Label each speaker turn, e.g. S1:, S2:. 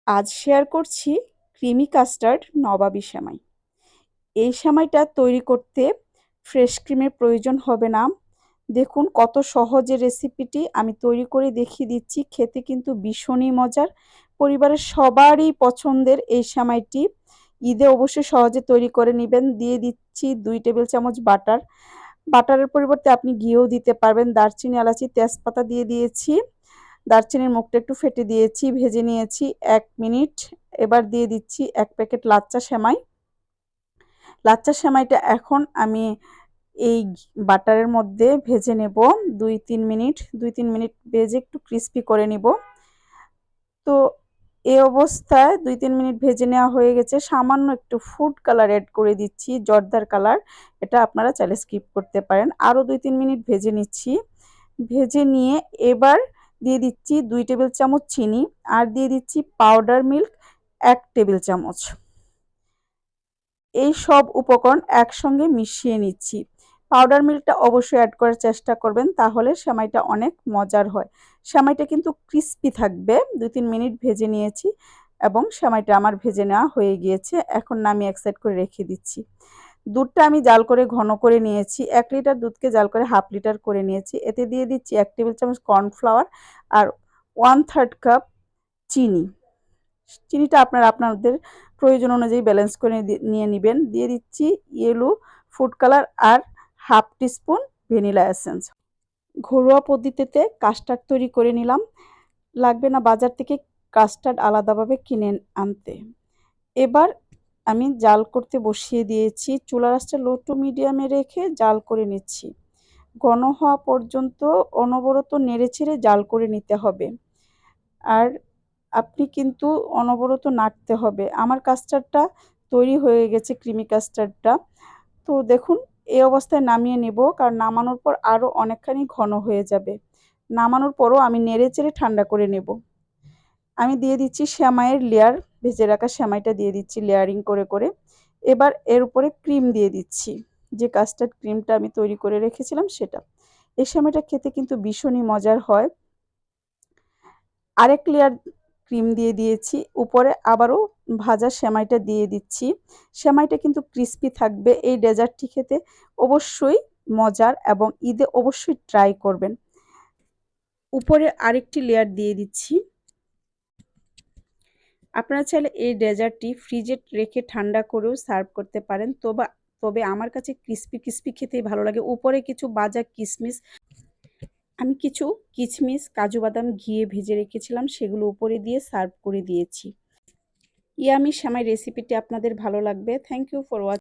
S1: আজ শেয়ার করছি creamy custard নবাবী সেমাই। এই সেমাইটা তৈরি করতে ফ্রেশ ক্রিমের প্রয়োজন হবে না। দেখুন কত সহজে রেসিপিটি আমি তৈরি করে দেখিয়ে দিচ্ছি। খেতে কিন্তু ভীষণই মজার, পরিবারের সবারই পছন্দের এই সেমাইটি। ঈদে অবশ্যই সহজে তৈরি করে নেবেন। দিয়ে দিচ্ছি 2 টেবিল চামচ বাটার। বাটারের পরিবর্তে আপনি ঘিও দিতে পারবেন। দারচিনি, এলাচি, তেজপাতা দিয়ে দিয়েছি। দারচিনির মুখটা একটু ফেটে দিয়েছি, ভেজে নিয়েছি 1 মিনিট। এবার দিয়ে দিচ্ছি 1 প্যাকেট লাচ্চা সেমাই। লাচ্চা সেমাইটা এখন আমি এই বাটারের মধ্যে ভেজে নেব 2-3 মিনিট। 2-3 মিনিট ভেজে একটু ক্রিস্পি করে নিব। তো এই অবস্থায় 2-3 মিনিট ভেজে নেওয়া হয়ে গেছে। সামান্য একটু ফুড কালার অ্যাড করে দিচ্ছি, জর্দার কালার। এটা আপনারা চাইলে স্কিপ করতে পারেন। আরও 2-3 মিনিট ভেজে নিচ্ছি। ভেজে নিয়ে এবার দিয়ে দিচ্ছি 2 টেবিল চামচ চিনি, আর দিয়ে দিচ্ছি পাউডার মিল্ক 1 টেবিল চামচ। এই সব উপকরণ একসঙ্গে মিশিয়ে নিচ্ছি। পাউডার মিল্কটা অবশ্যই অ্যাড করার চেষ্টা করবেন, তাহলে সেমাইটা অনেক মজার হয়। সেমাইটা কিন্তু ক্রিস্পি থাকবে। 2-3 মিনিট ভেজে নিয়েছি এবং সেমাইটা আমার ভেজে নেওয়া হয়ে গিয়েছে। এখন নামিয়ে এক সাইড করে রেখে দিচ্ছি। দুধটা আমি জাল করে ঘন করে নিয়েছি। 1 লিটার দুধকে জাল করে হাফ লিটার করে নিয়েছি। এতে দিয়ে দিচ্ছি 1 টেবিল চামচ কর্নফ্লাওয়ার আর 1/3 কাপ চিনি। চিনিটা আপনারা আপনাদের প্রয়োজন অনুযায়ী ব্যালেন্স করে নিয়ে নেবেন। দিয়ে দিচ্ছি ইয়েলো ফুড কালার আর হাফ টিস্পুন ভ্যানিলা এসেন্স। ঘরোয়া পদ্ধতিতে কাস্টার্ড তৈরি করে নিলাম। লাগবে না বাজার থেকে কাস্টার্ড আলাদাভাবে কিনে আনতে। এবার আমি জাল করতে বসিয়ে দিয়েছি। চুলার আঁচটা লো টু মিডিয়ামে রেখে জাল করে নিচ্ছি। ঘন হওয়া পর্যন্ত অনবরত নেড়েচেড়ে জাল করে নিতে হবে। আর আপনি কিন্তু অনবরত নাড়তে হবে। আমার কাস্টার্ডটা তৈরি হয়ে গেছে, ক্রিমি কাস্টার্ডটা। তো দেখুন এই অবস্থায় নামিয়ে নেব, কারণ নামানোর পর আরও অনেকখানি ঘন হয়ে যাবে। নামানোর পরও আমি নেড়েচেড়ে ঠান্ডা করে নেব। আমি দিয়ে দিচ্ছি সেমাইয়ের লেয়ার, ভেজে রাখা সেমাইটা দিয়ে দিচ্ছি লেয়ারিং করে করে। এবার এর উপরে ক্রিম দিয়ে দিচ্ছি, যে কাস্টার্ড ক্রিমটা আমি তৈরি করে রেখেছিলাম সেটা। এই সেমাইটা খেতে কিন্তু ভীষণই মজার হয়। আরেক লেয়ার ক্রিম দিয়ে দিয়েছি, উপরে আবারও ভাজা সেমাইটা দিয়ে দিচ্ছি। সেমাইটা কিন্তু ক্রিস্পি থাকবে। এই ডেজার্টটি খেতে অবশ্যই মজার এবং ঈদে অবশ্যই ট্রাই করবেন। উপরে আরেকটি লেয়ার দিয়ে দিচ্ছি। আপনারা চাইলে এই ডেজার্টটি ফ্রিজে রেখে ঠান্ডা করেও সার্ভ করতে পারেন। তবে আমার কাছে ক্রিস্পি ক্রিস্পি খেতেই ভালো লাগে। উপরে কিছু ভাজা কিশমিশ, আমি কিছু কিশমিশ, কাজু বাদাম ঘিয়ে ভেজে রেখেছিলাম, সেগুলো উপরে দিয়ে সার্ভ করে দিয়েছি। ইয়ামি সেমাই রেসিপিটি আপনাদের ভালো লাগবে। Thank you for watching.